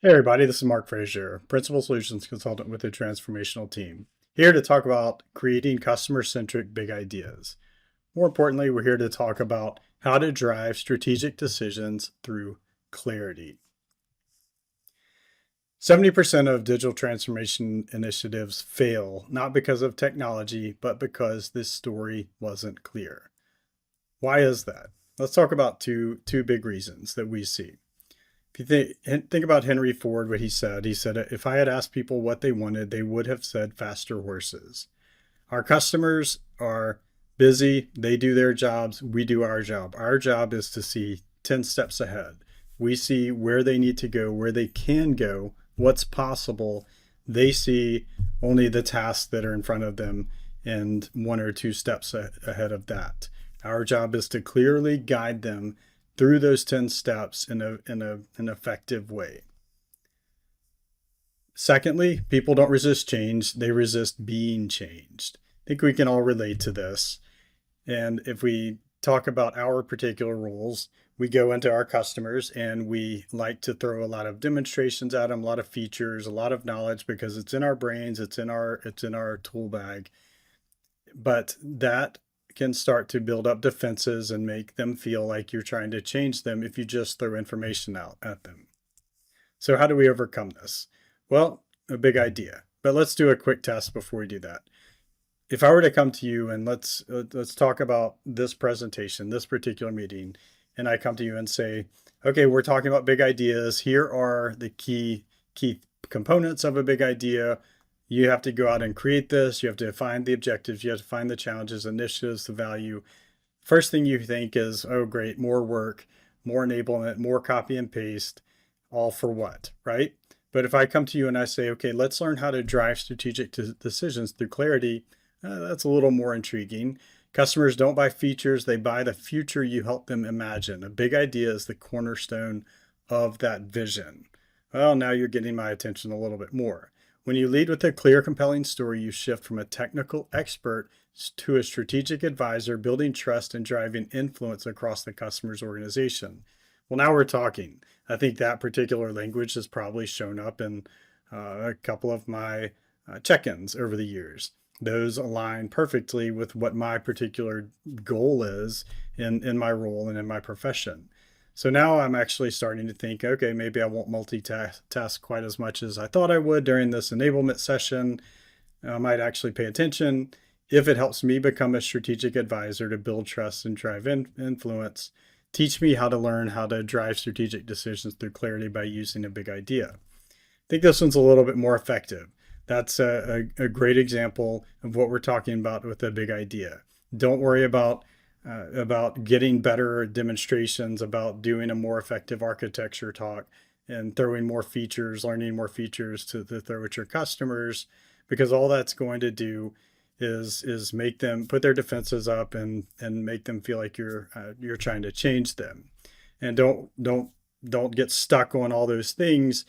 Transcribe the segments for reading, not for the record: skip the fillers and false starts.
Hey everybody, this is Mark Frazier, Principal Solutions Consultant with the Transformational Team, here to talk about creating customer-centric big ideas. More importantly, we're here to talk about how to drive strategic decisions through clarity. 70% of digital transformation initiatives fail, not because of technology, but because this story wasn't clear. Why is that? Let's talk about two big reasons that we see. If you think about Henry Ford, what he said, if I had asked people what they wanted, they would have said faster horses. Our customers are busy. They do their jobs. We do our job. Our job is to see 10 steps ahead. We see where they need to go, where they can go, what's possible. They see only the tasks that are in front of them and one or two steps ahead of that. Our job is to clearly guide them through those 10 steps in an effective way. Secondly, people don't resist change, they resist being changed. I think we can all relate to this. And if we talk about our particular roles, we go into our customers and we like to throw a lot of demonstrations at them, a lot of features, a lot of knowledge because it's in our brains, it's in our tool bag. But that can start to build up defenses and make them feel like you're trying to change them if you just throw information out at them. So how do we overcome this? Well, a big idea. But let's do a quick test before we do that. If I were to come to you and let's talk about this presentation, this particular meeting, and I come to you and say, okay, we're talking about big ideas. Here are the key components of a big idea. You have to go out and create this. You have to find the objectives. You have to find the challenges, initiatives, the value. First thing you think is, oh, great, more work, more enablement, more copy and paste, all for what, right? But if I come to you and I say, okay, let's learn how to drive strategic decisions through clarity, that's a little more intriguing. Customers don't buy features, they buy the future you help them imagine. A big idea is the cornerstone of that vision. Well, now you're getting my attention a little bit more. When you lead with a clear, compelling story, you shift from a technical expert to a strategic advisor, building trust and driving influence across the customer's organization. Well, now we're talking. I think that particular language has probably shown up in a couple of my check-ins over the years. Those align perfectly with what my particular goal is in my role and in my profession. So now I'm actually starting to think, okay, maybe I won't multitask quite as much as I thought I would during this enablement session. I might actually pay attention if it helps me become a strategic advisor to build trust and drive influence. Teach me how to learn how to drive strategic decisions through clarity by using a big idea. I think this one's a little bit more effective. That's a great example of what we're talking about with a big idea. Don't worry about getting better demonstrations, about doing a more effective architecture talk and throwing more features, learning more features to throw at your customers, because all that's going to do is make them put their defenses up and make them feel like you're trying to change them. And don't get stuck on all those things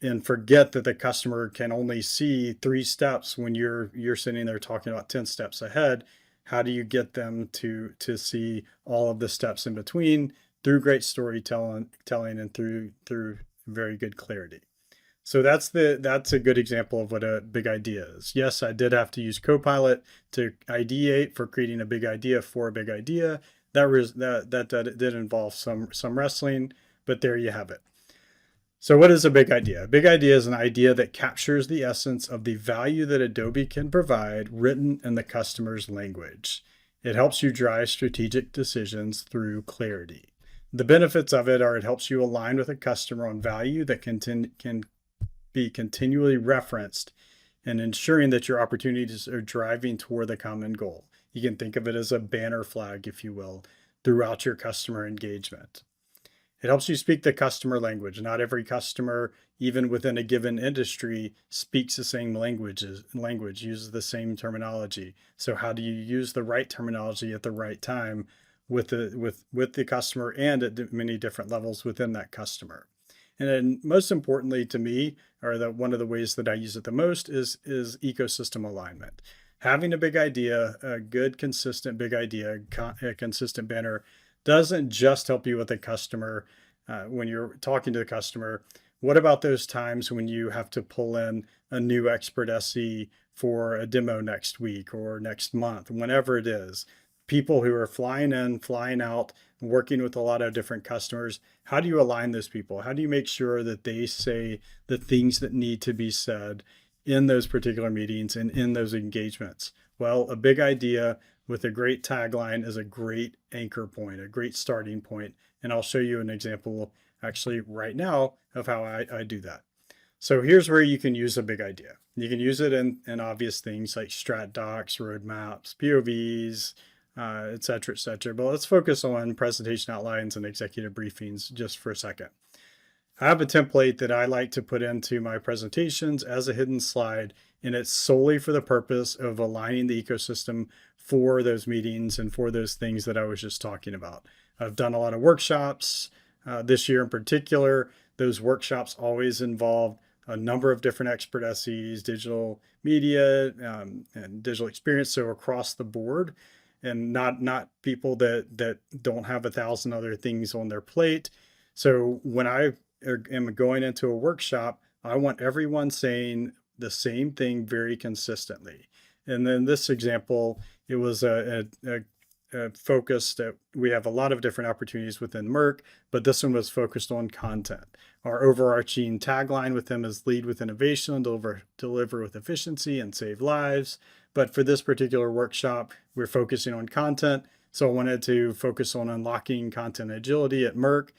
and forget that the customer can only see 3 steps when you're sitting there talking about 10 steps ahead. How do you get them to see all of the steps in between through great storytelling and through very good clarity? So that's a good example of what a big idea is. Yes, I did have to use Copilot to ideate for creating a big idea for a big idea. That did involve some wrestling, but there you have it. So what is a big idea? A big idea is an idea that captures the essence of the value that Adobe can provide written in the customer's language. It helps you drive strategic decisions through clarity. The benefits of it are it helps you align with a customer on value that can be continually referenced and ensuring that your opportunities are driving toward the common goal. You can think of it as a banner flag, if you will, throughout your customer engagement. It helps you speak the customer language. Not every customer, even within a given industry, speaks the same language, uses the same terminology. So how do you use the right terminology at the right time with the customer and at many different levels within that customer? And then most importantly to me, or one of the ways that I use it the most is ecosystem alignment. Having a big idea, a good, consistent big idea, a consistent banner doesn't just help you with the customer when you're talking to the customer, What about those times when you have to pull in a new expert SE for a demo next week or next month, whenever it is? People who are flying in, flying out, working with a lot of different customers. How do you align those people? How do you make sure that they say the things that need to be said in those particular meetings and in those engagements? Well, a big idea with a great tagline is a great anchor point, a great starting point. And I'll show you an example actually right now of how I do that. So here's where you can use a big idea. You can use it in obvious things like strat docs, roadmaps, POVs, et cetera, et cetera. But let's focus on presentation outlines and executive briefings just for a second. I have a template that I like to put into my presentations as a hidden slide, and it's solely for the purpose of aligning the ecosystem for those meetings and for those things that I was just talking about. I've done a lot of workshops this year in particular. Those workshops always involve a number of different expert SEs, digital media, and digital experience, so across the board, and not people that don't have 1,000 other things on their plate. So when I am going into a workshop, I want everyone saying the same thing very consistently. And then this example, it was a focus that we have a lot of different opportunities within Merck, but this one was focused on content. Our overarching tagline with them is lead with innovation, deliver with efficiency, and save lives. But for this particular workshop, we're focusing on content. So I wanted to focus on unlocking content agility at Merck.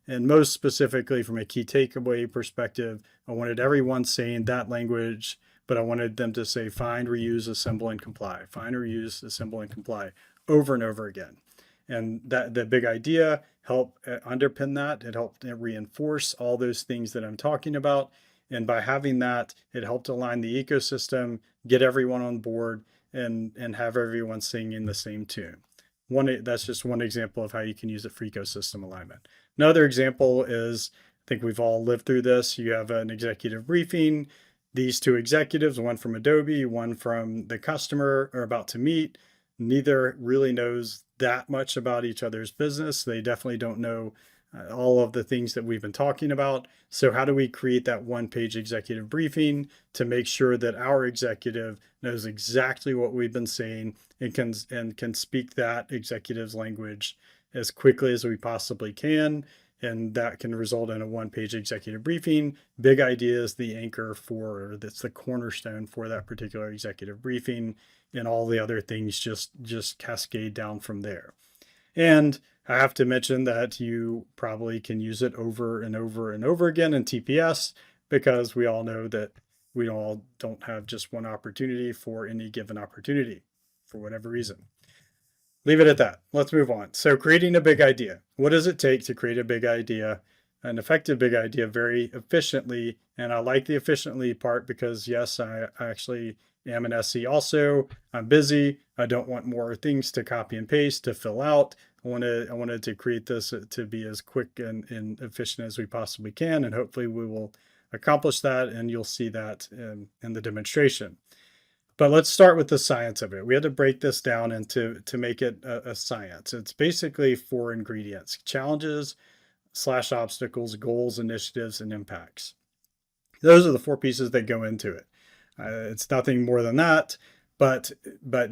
And most specifically from a key takeaway perspective, I wanted everyone saying that language, but I wanted them to say find, reuse, assemble, and comply. Find, reuse, assemble, and comply over and over again. And that the big idea helped underpin that. It helped reinforce all those things that I'm talking about. And by having that, it helped align the ecosystem, get everyone on board, and have everyone singing the same tune. That's just one example of how you can use it for ecosystem alignment. Another example is, I think we've all lived through this. You have an executive briefing. These two executives, one from Adobe, one from the customer, are about to meet. Neither really knows that much about each other's business. They definitely don't know all of the things that we've been talking about. So how do we create that one-page executive briefing to make sure that our executive knows exactly what we've been saying and can speak that executive's language as quickly as we possibly can? And that can result in a one-page executive briefing. Big idea is the anchor that's the cornerstone for that particular executive briefing, and all the other things just cascade down from there. And I have to mention that you probably can use it over and over and over again in TPS, because we all know that we all don't have just one opportunity for any given opportunity for whatever reason. Leave it at that. Let's move on. So creating a big idea. What does it take to create a big idea, an effective big idea very efficiently? And I like the efficiently part because yes, I actually am an SE also. I'm busy. I don't want more things to copy and paste to fill out. I wanted to create this to be as quick and efficient as we possibly can. And hopefully we will accomplish that. And you'll see that in the demonstration. But let's start with the science of it. We had to break this down to make it a science. It's basically 4 ingredients: challenges / obstacles, goals, initiatives, and impacts. Those are the 4 pieces that go into it. It's nothing more than that, but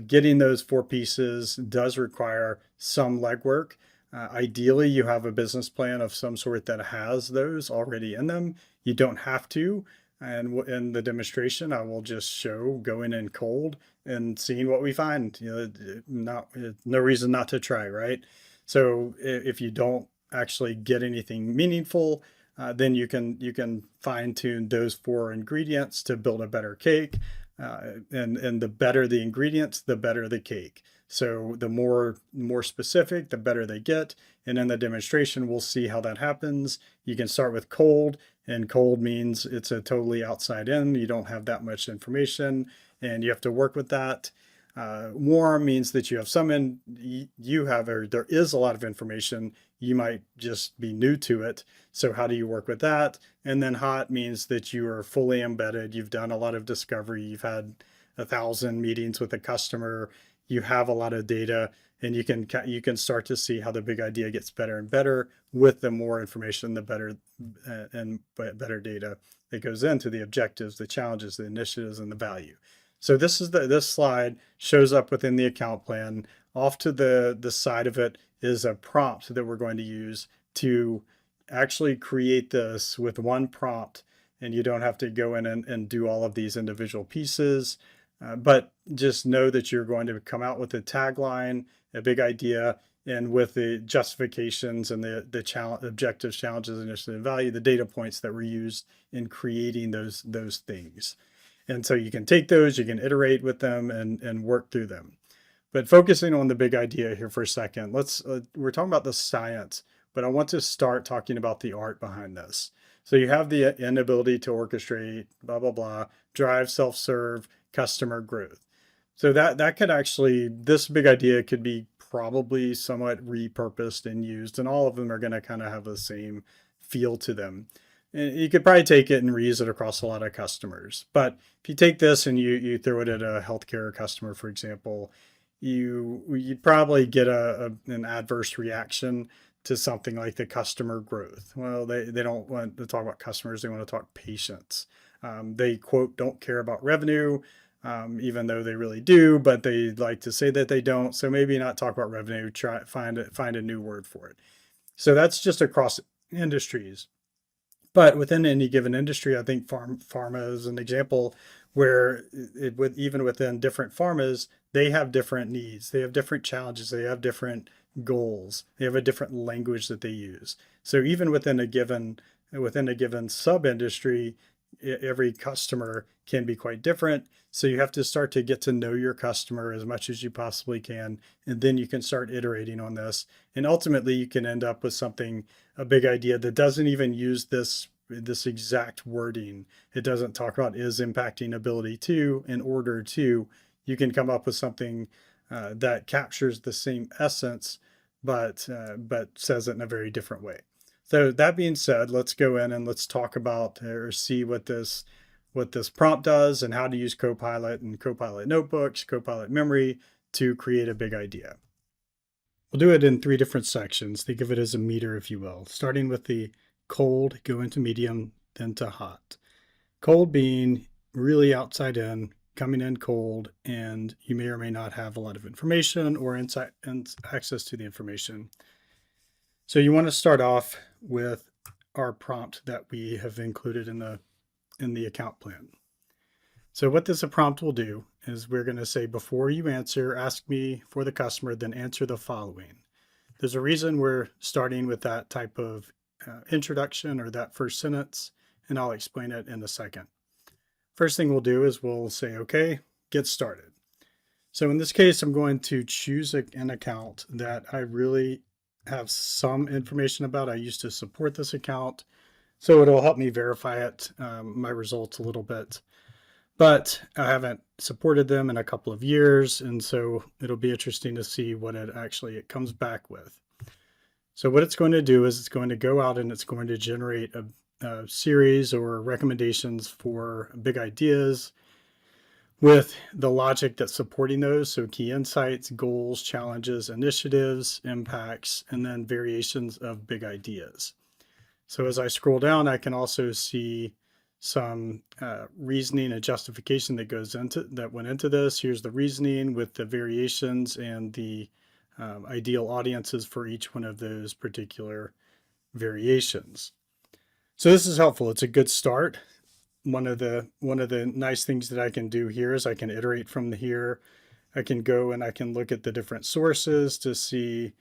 getting those 4 pieces does require some legwork. Ideally, you have a business plan of some sort that has those already in them. You don't have to. And in the demonstration, I will just show going in cold and seeing what we find. No reason not to try, right? So if you don't actually get anything meaningful, then you can fine tune those 4 ingredients to build a better cake. And the better the ingredients, the better the cake. So the more specific, the better they get. And in the demonstration, we'll see how that happens. You can start with cold, and cold means it's a totally outside in. You don't have that much information, and you have to work with that. Warm means that you have there is a lot of information. You might just be new to it. So how do you work with that? And then hot means that you are fully embedded. You've done a lot of discovery. You've had 1,000 meetings with a customer. You have a lot of data, And you can start to see how the big idea gets better and better with the more information, the better and better data that goes into the objectives, the challenges, the initiatives, and the value. So this slide shows up within the account plan. Off to the side of it is a prompt that we're going to use to actually create this with one prompt, and you don't have to go in and do all of these individual pieces. But just know that you're going to come out with a tagline, a big idea, and with the justifications and the challenge, objectives, challenges, initiative, value, the data points that were used in creating those things. And so you can take those, you can iterate with them and work through them. But focusing on the big idea here for a second, we're talking about the science, but I want to start talking about the art behind this. So you have the inability to orchestrate, blah, blah, blah, drive, self-serve, customer growth. So that could actually, this big idea could be probably somewhat repurposed and used, and all of them are going to kind of have the same feel to them. And you could probably take it and reuse it across a lot of customers. But if you take this and you throw it at a healthcare customer, for example, you'd probably get an adverse reaction to something like the customer growth. Well, they don't want to talk about customers, they want to talk patients. They, quote, don't care about revenue, even though they really do, but they like to say that they don't. So maybe not talk about revenue, find a new word for it. So that's just across industries. But within any given industry, I think pharma is an example where even within different pharmas, they have different needs, they have different challenges, they have different goals, they have a different language that they use. So even within a given sub industry, every customer can be quite different. So you have to start to get to know your customer as much as you possibly can, and then you can start iterating on this. And ultimately, you can end up with something, a big idea that doesn't even use this exact wording. It doesn't talk about is impacting ability to in order to. You can come up with something that captures the same essence, but says it in a very different way. So that being said, let's go in and let's talk about or see what this prompt does and how to use Copilot and Copilot notebooks, Copilot memory to create a big idea. We'll do it in 3 different sections. Think of it as a meter, if you will, starting with the cold, go into medium, then to hot. Cold being really outside in, coming in cold, and you may or may not have a lot of information or insight and access to the information. So you want to start off with our prompt that we have included in the account plan. So what this prompt will do is we're going to say, before you answer, ask me for the customer, then answer the following. There's a reason we're starting with that type of introduction or that first sentence, and I'll explain it in a second. First thing we'll do is we'll say, okay, get started. So in this case, I'm going to choose an account that I really have some information about. I used to support this account, so it'll help me verify it, my results a little bit. But I haven't supported them in a couple of years, and so it'll be interesting to see what it comes back with. So what it's going to do is it's going to go out and it's going to generate a series or recommendations for big ideas with the logic that's supporting those. So key insights, goals, challenges, initiatives, impacts, and then variations of big ideas. So as I scroll down, I can also see some reasoning and justification that went into this. Here's the reasoning with the variations and the ideal audiences for each one of those particular variations. So this is helpful. It's a good start. One of the nice things that I can do here is I can iterate from here. I can go and I can look at the different sources to see,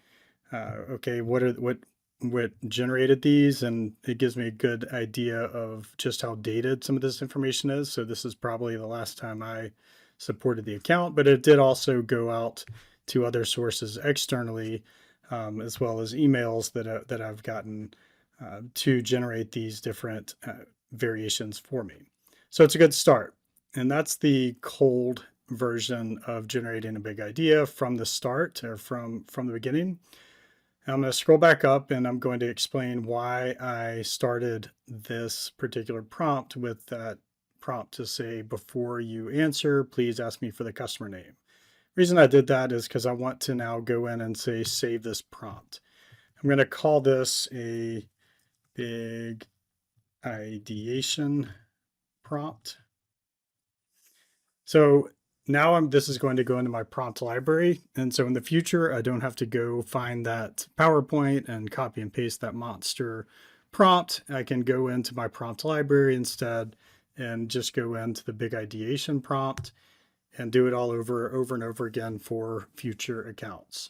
okay, what generated these, and it gives me a good idea of just how dated some of this information is. So this is probably the last time I supported the account, but it did also go out to other sources externally, as well as emails that I've gotten to generate these different variations for me. So it's a good start. And that's the cold version of generating a big idea from the start or from the beginning. I'm going to scroll back up and I'm going to explain why I started this particular prompt with that prompt to say, before you answer, please ask me for the customer name. Reason I did that is because I want to now go in and say, save this prompt. I'm going to call this a big ideation prompt. So now this is going to go into my prompt library. And so in the future, I don't have to go find that PowerPoint and copy and paste that monster prompt. I can go into my prompt library instead and just go into the big ideation prompt and do it all over and over again for future accounts.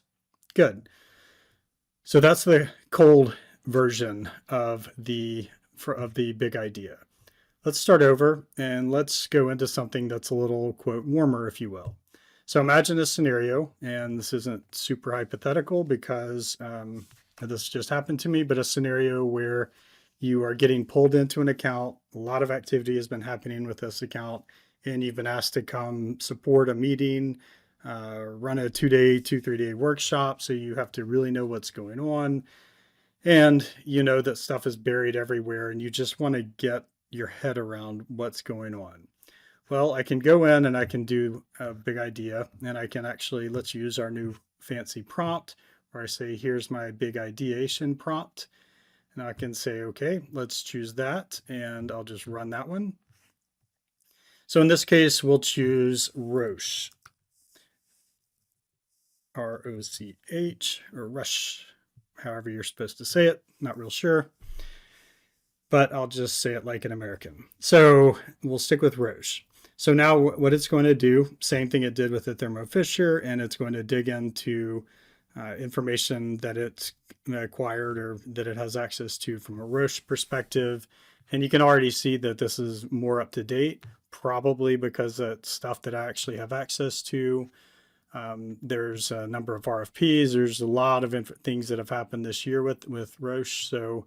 Good. So that's the cold version of the big idea. Let's start over and let's go into something that's a little, quote, warmer, if you will. So imagine a scenario, and this isn't super hypothetical because this just happened to me, but a scenario where you are getting pulled into an account. A lot of activity has been happening with this account, and you've been asked to come support a meeting, run a 3-day workshop. So you have to really know what's going on. And you know that stuff is buried everywhere, and you just want to get your head around what's going on. Well, I can go in and I can do a big idea, and I can actually, let's use our new fancy prompt where I say, here's my big ideation prompt. And I can say, okay, let's choose that, and I'll just run that one. So in this case, we'll choose Roche, R-O-C-H, or Rush, however you're supposed to say it. Not real sure, but I'll just say it like an American. So we'll stick with Roche. So now what it's going to do, same thing it did with the Thermo Fisher, and it's going to dig into information that it's acquired or that it has access to from a Roche perspective. And you can already see that this is more up to date, probably because it's stuff that I actually have access to. There's a number of RFPs. There's a lot of things that have happened this year with Roche. So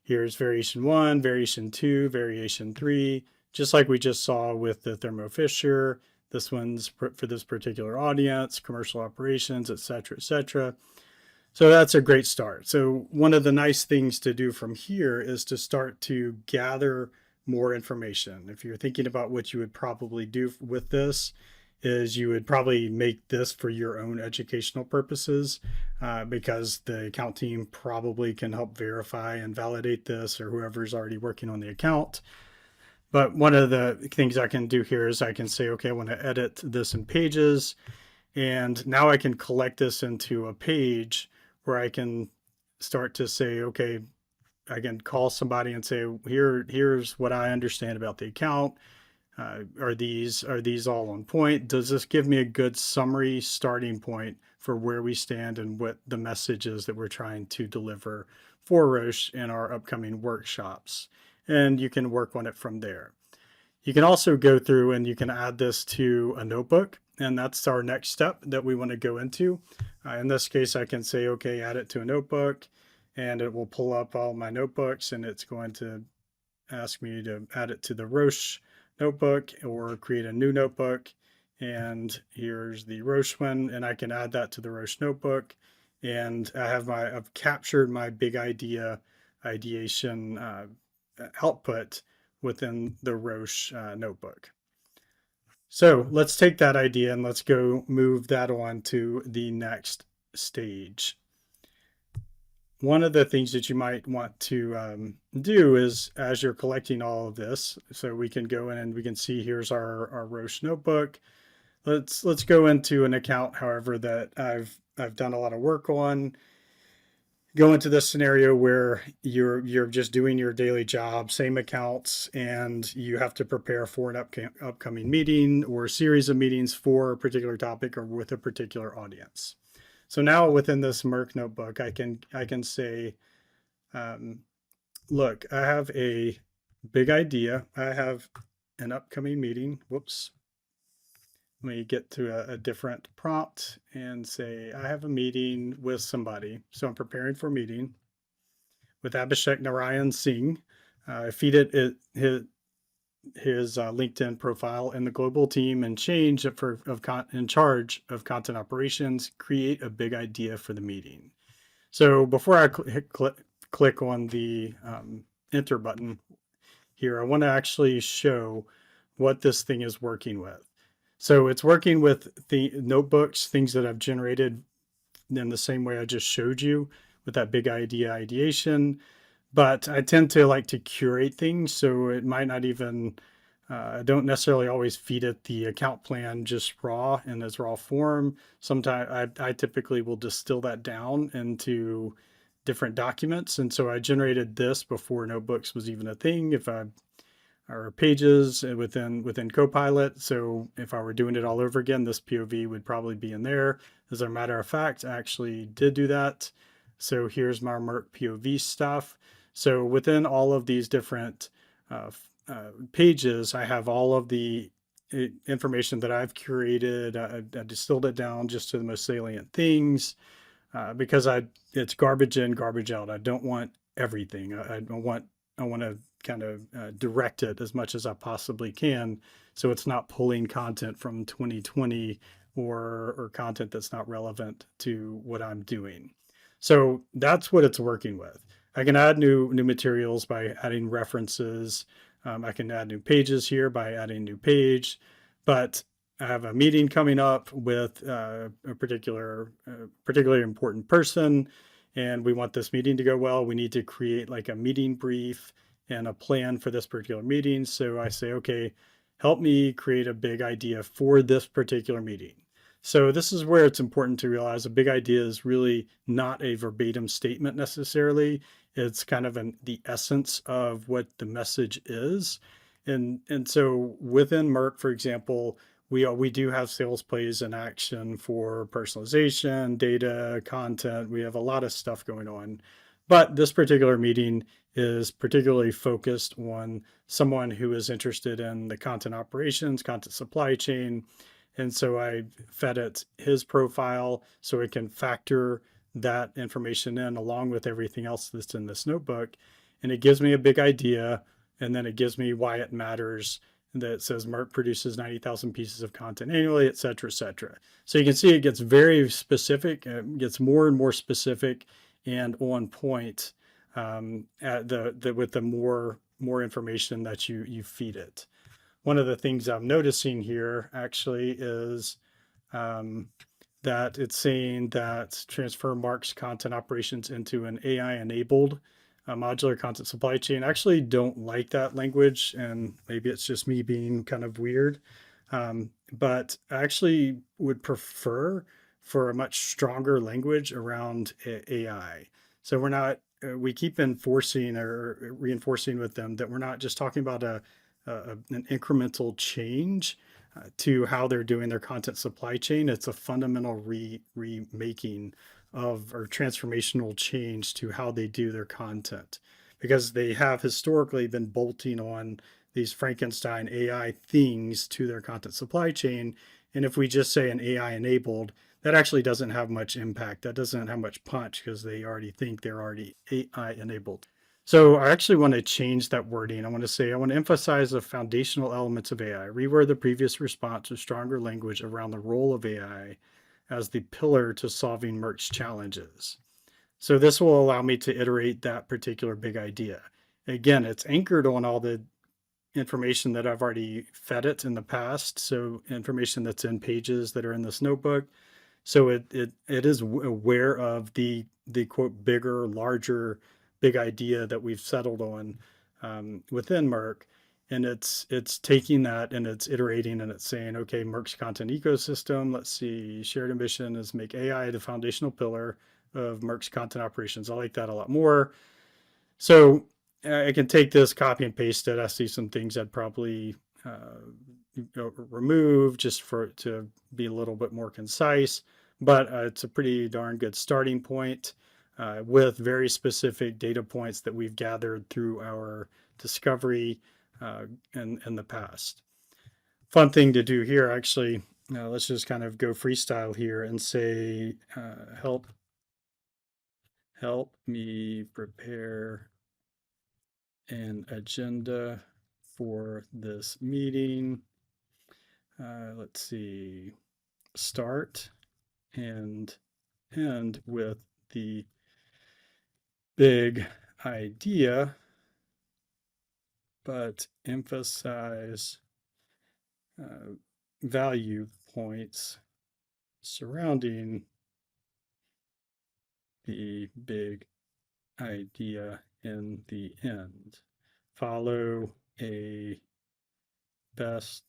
here's variation 1, variation 2, variation 3, just like we just saw with the Thermo Fisher. This one's for this particular audience, commercial operations, et cetera, et cetera. So that's a great start. So one of the nice things to do from here is to start to gather more information. If you're thinking about what you would probably do with this, is you would probably make this for your own educational purposes because the account team probably can help verify and validate this, or whoever's already working on the account. But one of the things I can do here is I can say, okay, I want to edit this in Pages. And now I can collect this into a page where I can start to say, okay, I can call somebody and say, here's what I understand about the account. Are these all on point? Does this give me a good summary starting point for where we stand and what the message is that we're trying to deliver for Roche in our upcoming workshops? And you can work on it from there. You can also go through and you can add this to a notebook, and that's our next step that we want to go into. In this case, I can say, okay, add it to a notebook, and it will pull up all my notebooks, and it's going to ask me to add it to the Roche notebook or create a new notebook. And here's the Roche one, and I can add that to the Roche notebook. And I've captured my big ideation output within the Roche notebook. So let's take that idea and let's go move that on to the next stage. One of the things that you might want to do is, as you're collecting all of this, so we can go in and we can see here's our Roche notebook. Let's go into an account, however, that I've done a lot of work on. Go into this scenario where you're just doing your daily job, same accounts, and you have to prepare for an upcoming meeting or a series of meetings for a particular topic or with a particular audience. So now within this Merck notebook, I can say, look, I have a big idea. I have an upcoming meeting. Whoops. Let me get to a different prompt and say, I have a meeting with somebody. So I'm preparing for a meeting with Abhishek Narayan Singh. I feed it his LinkedIn profile, and the global team and change in charge of content operations create a big idea for the meeting. So before I click on the enter button here, I want to actually show what this thing is working with. So it's working with the notebooks, things that I've generated in the same way I just showed you with that big idea ideation. But I tend to like to curate things, so it might not even, I don't necessarily always feed it the account plan just raw in its raw form. Sometimes I typically will distill that down into different documents. And so I generated this before notebooks was even a thing. If I or pages within Copilot. So if I were doing it all over again, this POV would probably be in there. As a matter of fact, I actually did do that. So here's my Merck POV stuff. So within all of these different pages, I have all of the information that I've curated. I distilled it down just to the most salient things because it's garbage in, garbage out. I don't want everything. I want to kind of direct it as much as I possibly can, so it's not pulling content from 2020 or content that's not relevant to what I'm doing. So that's what it's working with. I can add new materials by adding references. I can add new pages here by adding new page, but I have a meeting coming up with a particularly important person, and we want this meeting to go well. We need to create like a meeting brief and a plan for this particular meeting. So I say, okay, help me create a big idea for this particular meeting. So this is where it's important to realize a big idea is really not a verbatim statement necessarily. It's kind of the essence of what the message is. And so within Merck, for example, we do have sales plays in action for personalization, data, content. We have a lot of stuff going on. But this particular meeting is particularly focused on someone who is interested in the content operations, content supply chain. And so I fed it his profile so it can factor that information in along with everything else that's in this notebook. And it gives me a big idea. And then it gives me why it matters, that says Merck produces 90,000 pieces of content annually, et cetera, et cetera. So you can see it gets very specific, gets more and more specific and on point with the more information that you feed it. One of the things I'm noticing here actually is that it's saying that transfer Mark's content operations into an AI enabled modular content supply chain. I actually don't like that language, and maybe it's just me being kind of weird. But I actually would prefer for a much stronger language around AI. So we keep enforcing or reinforcing with them that we're not just talking about an incremental change to how they're doing their content supply chain. It's a fundamental remaking of or transformational change to how they do their content, because they have historically been bolting on these Frankenstein AI things to their content supply chain. And if we just say an AI enabled, that actually doesn't have much impact. That doesn't have much punch because they already think they're already AI enabled. So I actually want to change that wording. I want to emphasize the foundational elements of AI, reword the previous response with stronger language around the role of AI as the pillar to solving Merck's challenges. So this will allow me to iterate that particular big idea. Again, it's anchored on all the information that I've already fed it in the past. So information that's in pages that are in this notebook. So it is aware of the quote bigger, larger, big idea that we've settled on within Merck, and it's taking that and it's iterating and it's saying, okay, Merck's content ecosystem. Let's see, shared ambition is make AI the foundational pillar of Merck's content operations. I like that a lot more. So I can take this, copy and paste it. I see some things I'd probably remove just to be a little bit more concise, but it's a pretty darn good starting point with very specific data points that we've gathered through our discovery in the past. Fun thing to do here, actually. Let's just kind of go freestyle here and say, help me prepare an agenda for this meeting. Let's see, start and end with the big idea, but emphasize value points surrounding the big idea in the end. Follow a best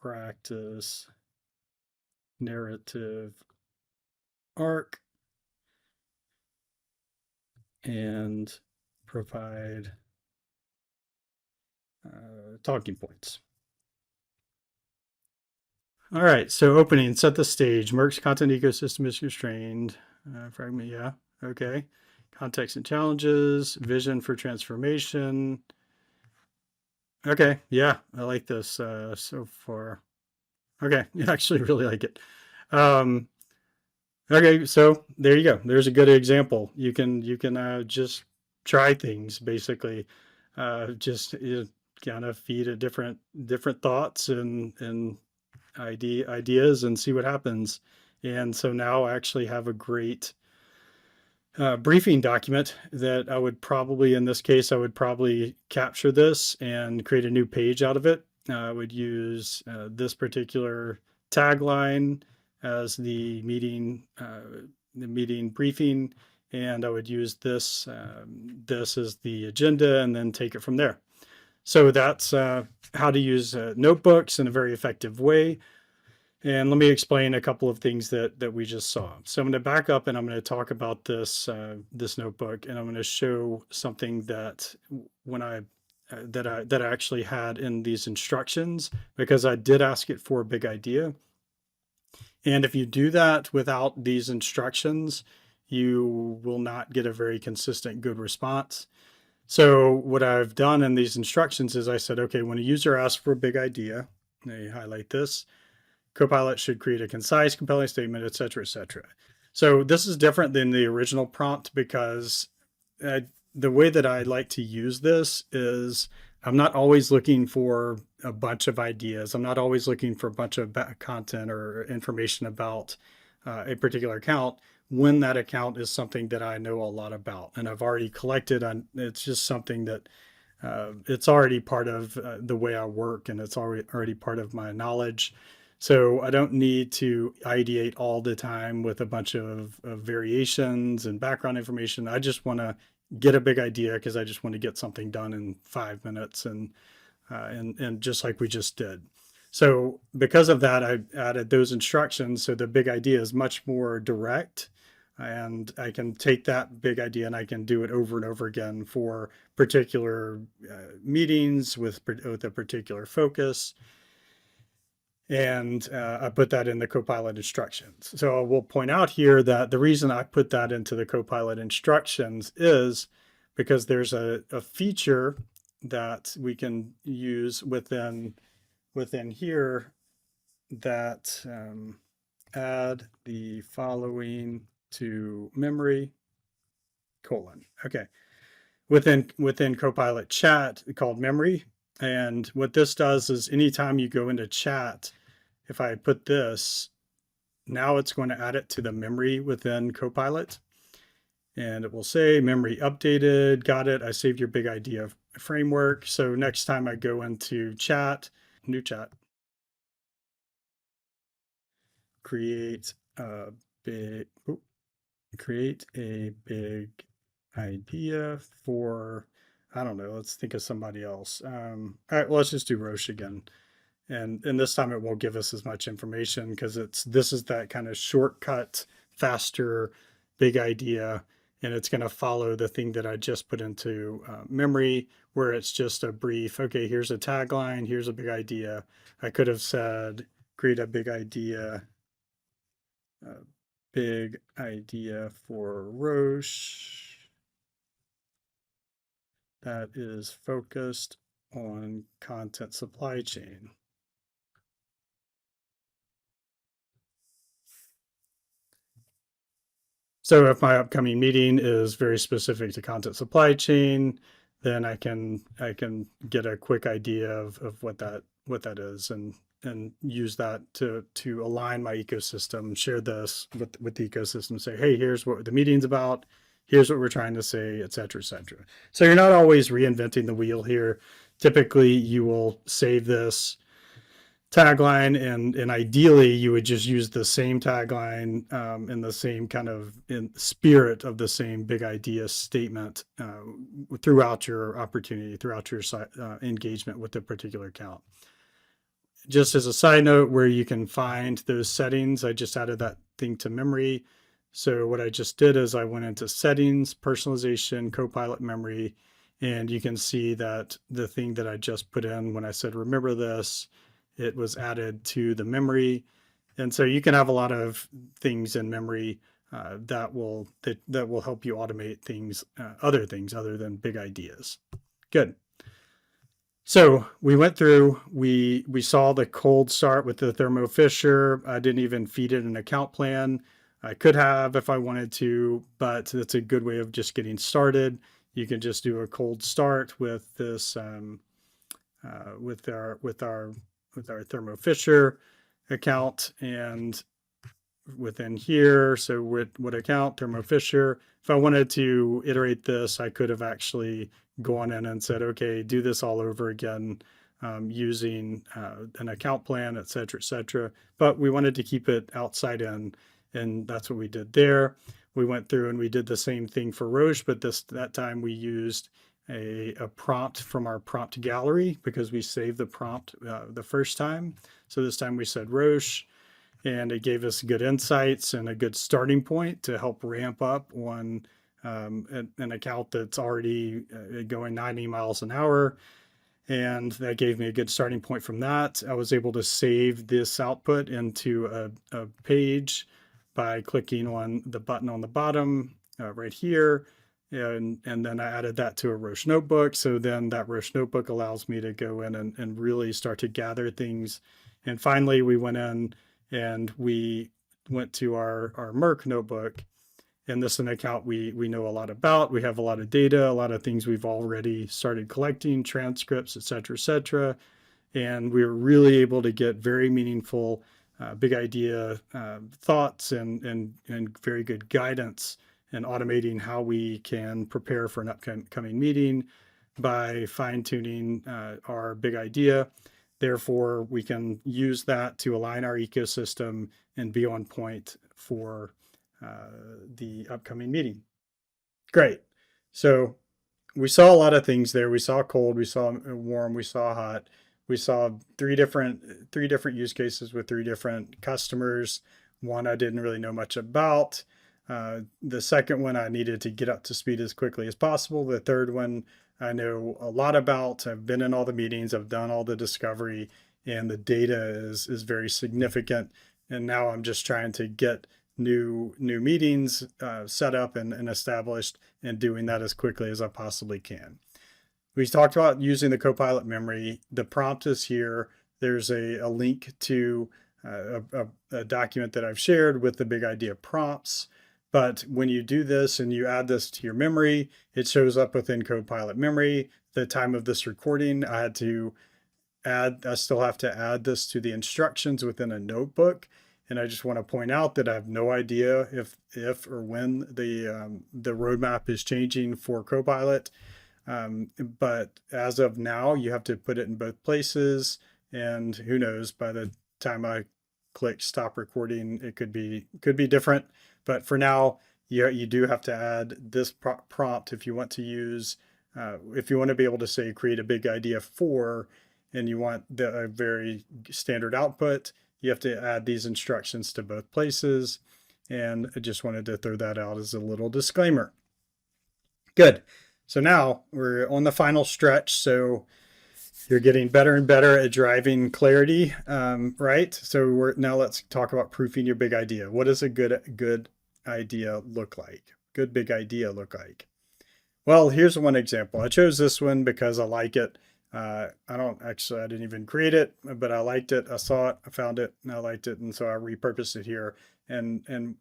practice narrative arc and provide talking points. All right, so opening, set the stage. Merck's content ecosystem is constrained. Fragment, yeah, okay. Context and challenges, vision for transformation. Okay, yeah, I like this so far. Okay, I actually really like it. Okay, so there you go. There's a good example. You can just try things basically. Just kind of feed a different thoughts and ideas and see what happens. And so now I actually have a great briefing document that I would probably, in this case, I would probably capture this and create a new page out of it. I would use this particular tagline as the meeting briefing, and I would use this this as the agenda, and then take it from there. So that's how to use notebooks in a very effective way. And let me explain a couple of things that we just saw. So I'm going to back up and I'm going to talk about this this notebook, and I'm going to show something that when I that I actually had in these instructions, because I did ask it for a big idea. And if you do that without these instructions, you will not get a very consistent good response. So what I've done in these instructions is I said, okay, when a user asks for a big idea, they highlight this, Copilot should create a concise, compelling statement, et cetera, et cetera. So this is different than the original prompt because the way that I like to use this is I'm not always looking for a bunch of ideas. I'm not always looking for a bunch of content or information about a particular account when that account is something that I know a lot about and I've already collected on. It's just something that it's already part of the way I work, and it's already part of my knowledge. So I don't need to ideate all the time with a bunch of variations and background information. I just want to get a big idea because I just want to get something done in 5 minutes and just like we just did. So because of that, I added those instructions. So the big idea is much more direct, and I can take that big idea and I can do it over and over again for particular meetings with a particular focus. And I put that in the Copilot instructions. So I will point out here that the reason I put that into the Copilot instructions is because there's a feature that we can use within here that add the following to memory, : okay, within Copilot chat called memory. And what this does is anytime you go into chat, if I put this, now it's going to add it to the memory within Copilot. And it will say memory updated, got it, I saved your big idea framework. So next time I go into chat, new chat, create a big idea for, I don't know, let's think of somebody else. All right, well, let's just do Roche again. And this time it won't give us as much information because this is that kind of shortcut, faster, big idea. And it's going to follow the thing that I just put into memory, where it's just a brief, okay, here's a tagline, here's a big idea. I could have said, create a big idea for Roche that is focused on content supply chain. So if my upcoming meeting is very specific to content supply chain, then I can get a quick idea of what that is and use that to align my ecosystem, share this with the ecosystem, say, hey, here's what the meeting's about, here's what we're trying to say, et cetera, et cetera. So you're not always reinventing the wheel here. Typically, you will save this tagline, and ideally you would just use the same tagline in the same kind of in spirit of the same big idea statement throughout your opportunity, throughout your engagement with the particular account. Just as a side note, where you can find those settings, I just added that thing to memory. So what I just did is I went into settings, personalization, Copilot memory, and you can see that the thing that I just put in when I said, remember this, it was added to the memory. And so you can have a lot of things in memory that will help you automate things other than big ideas. Good. So we went through, we saw the cold start with the Thermo Fisher. I didn't even feed it an account plan. I could have if I wanted to, but that's a good way of just getting started. You can just do a cold start with this, with our Thermo Fisher account, and within here, so what account, Thermo Fisher. If I wanted to iterate this, I could have actually gone in and said, okay, do this all over again using an account plan, et cetera, but we wanted to keep it outside in, and that's what we did there. We went through and we did the same thing for Roche, but that time we used a prompt from our prompt gallery because we saved the prompt the first time. So this time we said Roche, and it gave us good insights and a good starting point to help ramp up on an account that's already going 90 miles an hour. And that gave me a good starting point from that. I was able to save this output into a page by clicking on the button on the bottom right here. And then I added that to a Roche notebook. So then that Roche notebook allows me to go in and really start to gather things. And finally, we went in and we went to our Merck notebook. And this is an account we know a lot about. We have a lot of data, a lot of things we've already started collecting, transcripts, et cetera. And we were really able to get very meaningful, big idea thoughts and very good guidance and automating how we can prepare for an upcoming meeting by fine-tuning our big idea. Therefore, we can use that to align our ecosystem and be on point for the upcoming meeting. Great. So we saw a lot of things there. We saw cold, we saw warm, we saw hot. We saw three different use cases with three different customers. One I didn't really know much about. The second one I needed to get up to speed as quickly as possible. The third one I know a lot about. I've been in all the meetings, I've done all the discovery, and the data is very significant. And now I'm just trying to get new meetings set up and established, and doing that as quickly as I possibly can. We talked about using the Copilot memory. The prompt is here. There's a link to a document that I've shared with the big idea prompts. But when you do this and you add this to your memory, it shows up within Copilot memory. The time of this recording, I still have to add this to the instructions within a notebook. And I just want to point out that I have no idea if or when the roadmap is changing for Copilot. But as of now, you have to put it in both places. And who knows, by the time I click stop recording, it could be different. But for now, you do have to add this prompt if you want to use, if you want to be able to say create a big idea for, and you want a very standard output, you have to add these instructions to both places. And I just wanted to throw that out as a little disclaimer. Good. So now we're on the final stretch. So you're getting better and better at driving clarity, right? So now let's talk about proofing your big idea. What does a good idea look like? Good big idea look like? Well, here's one example. I chose this one because I like it. I didn't even create it, but I liked it. I saw it, I found it, and I liked it, and so I repurposed it here. And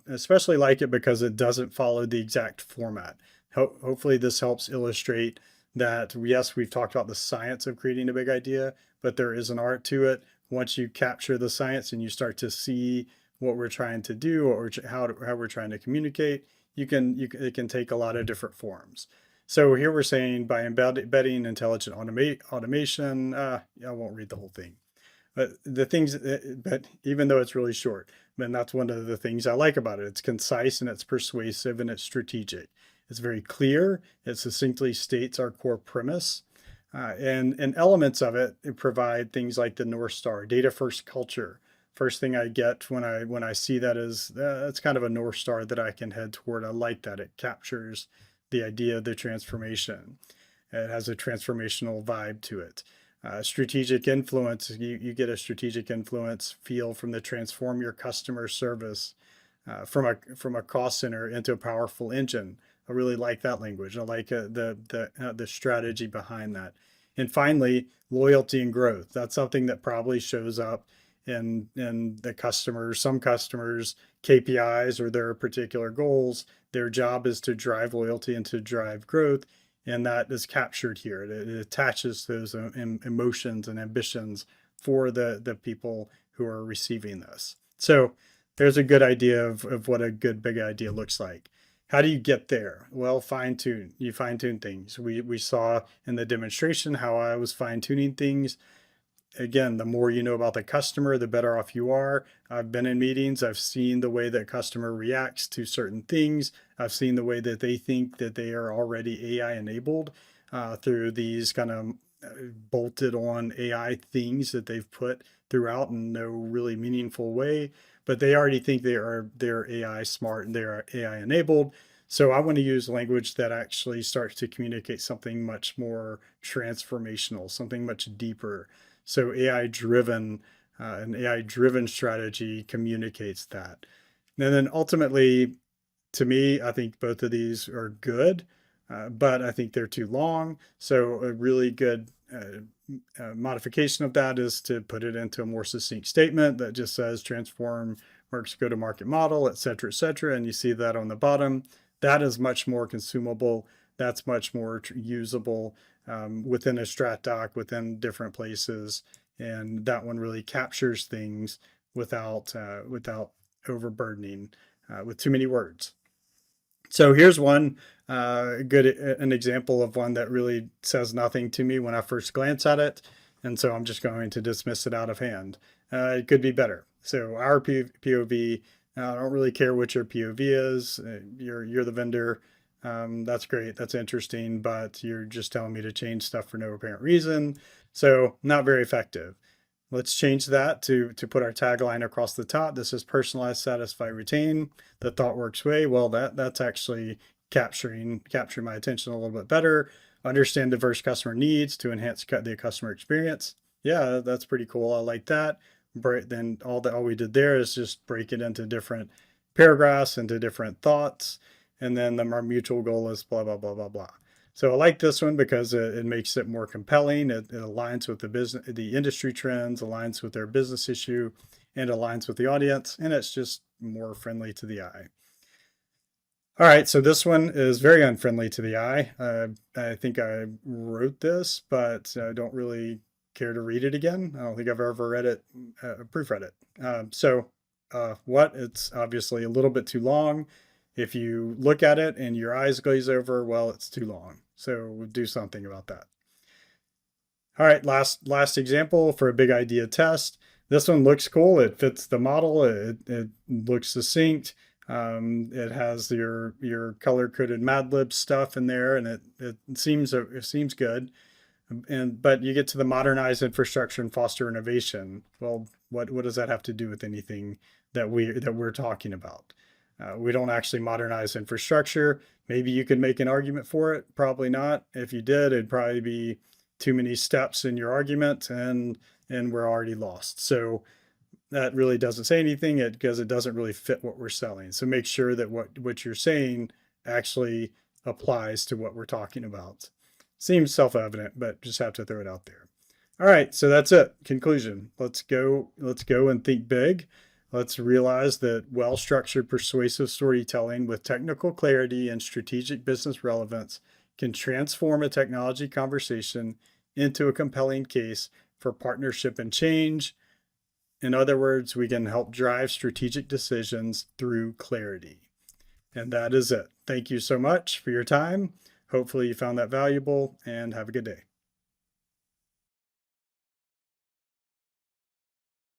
especially like it because it doesn't follow the exact format. Hopefully this helps illustrate that, yes, we've talked about the science of creating a big idea, but there is an art to it. Once you capture the science and you start to see what we're trying to do or how we're trying to communicate, it can take a lot of different forms. So here we're saying by embedding intelligent automation, I won't read the whole thing. But but even though it's really short, and that's one of the things I like about it. It's concise and it's persuasive and it's strategic. It's very clear. It succinctly states our core premise. And elements of it provide things like the North Star, data first culture. First thing I get when I see that is it's kind of a North Star that I can head toward. I like that it captures the idea of the transformation. It has a transformational vibe to it. Strategic influence, you get a strategic influence feel from the transform your customer service from a cost center into a powerful engine. I really like that language. I like the strategy behind that. And finally, loyalty and growth. That's something that probably shows up in the customers, some customers' KPIs or their particular goals. Their job is to drive loyalty and to drive growth, and that is captured here. It attaches those emotions and ambitions for the people who are receiving this. So there's a good idea of what a good big idea looks like. How do you get there? Well, fine tune. You fine tune things. We saw in the demonstration how I was fine tuning things. Again, the more you know about the customer, the better off you are. I've been in meetings. I've seen the way that customer reacts to certain things. I've seen the way that they think that they are already AI enabled through these kind of bolted on AI things that they've put throughout in no really meaningful way. But they already think they're AI smart and they're AI enabled. So I want to use language that actually starts to communicate something much more transformational, something much deeper. So an AI driven strategy communicates that. And then ultimately, to me, I think both of these are good, but I think they're too long. So a really good modification of that is to put it into a more succinct statement that just says transform Merck's go-to-market model, et cetera, et cetera. And you see that on the bottom. That is much more consumable. That's much more usable within a strat doc, within different places. And that one really captures things without overburdening with too many words. So here's one an example of one that really says nothing to me when I first glance at it, and so I'm just going to dismiss it out of hand. It could be better. So our POV, I don't really care what your POV is. You're the vendor. That's great. That's interesting, but you're just telling me to change stuff for no apparent reason. So not very effective. Let's change that to put our tagline across the top. This is personalize, satisfy, retain the ThoughtWorks way. Well, that's actually capturing my attention a little bit better. Understand diverse customer needs to enhance the customer experience. Yeah, that's pretty cool. I like that. Then all we did there is just break it into different paragraphs, into different thoughts, and then our mutual goal is blah blah blah blah blah. So I like this one because it makes it more compelling. It aligns with the industry trends, aligns with their business issue, and aligns with the audience, and it's just more friendly to the eye. All right, so this one is very unfriendly to the eye. I think I wrote this, but I don't really care to read it again. I don't think I've ever read it, proofread it. It's obviously a little bit too long. If you look at it and your eyes glaze over, well, it's too long. So do something about that. All right, last example for a big idea test. This one looks cool. It fits the model. It looks succinct. It has your color-coded Mad Lib stuff in there, and it seems good. But you get to the modernize infrastructure and foster innovation. Well, what does that have to do with anything that we're talking about? We don't actually modernize infrastructure. Maybe you could make an argument for it. Probably not. If you did, it'd probably be too many steps in your argument, and we're already lost. So that really doesn't say anything because it doesn't really fit what we're selling. So make sure that what you're saying actually applies to what we're talking about. Seems self-evident, but just have to throw it out there. All right, so that's it. Conclusion. Let's go and think big. Let's realize that well-structured, persuasive storytelling with technical clarity and strategic business relevance can transform a technology conversation into a compelling case for partnership and change. In other words, we can help drive strategic decisions through clarity. And that is it. Thank you so much for your time. Hopefully you found that valuable, and have a good day.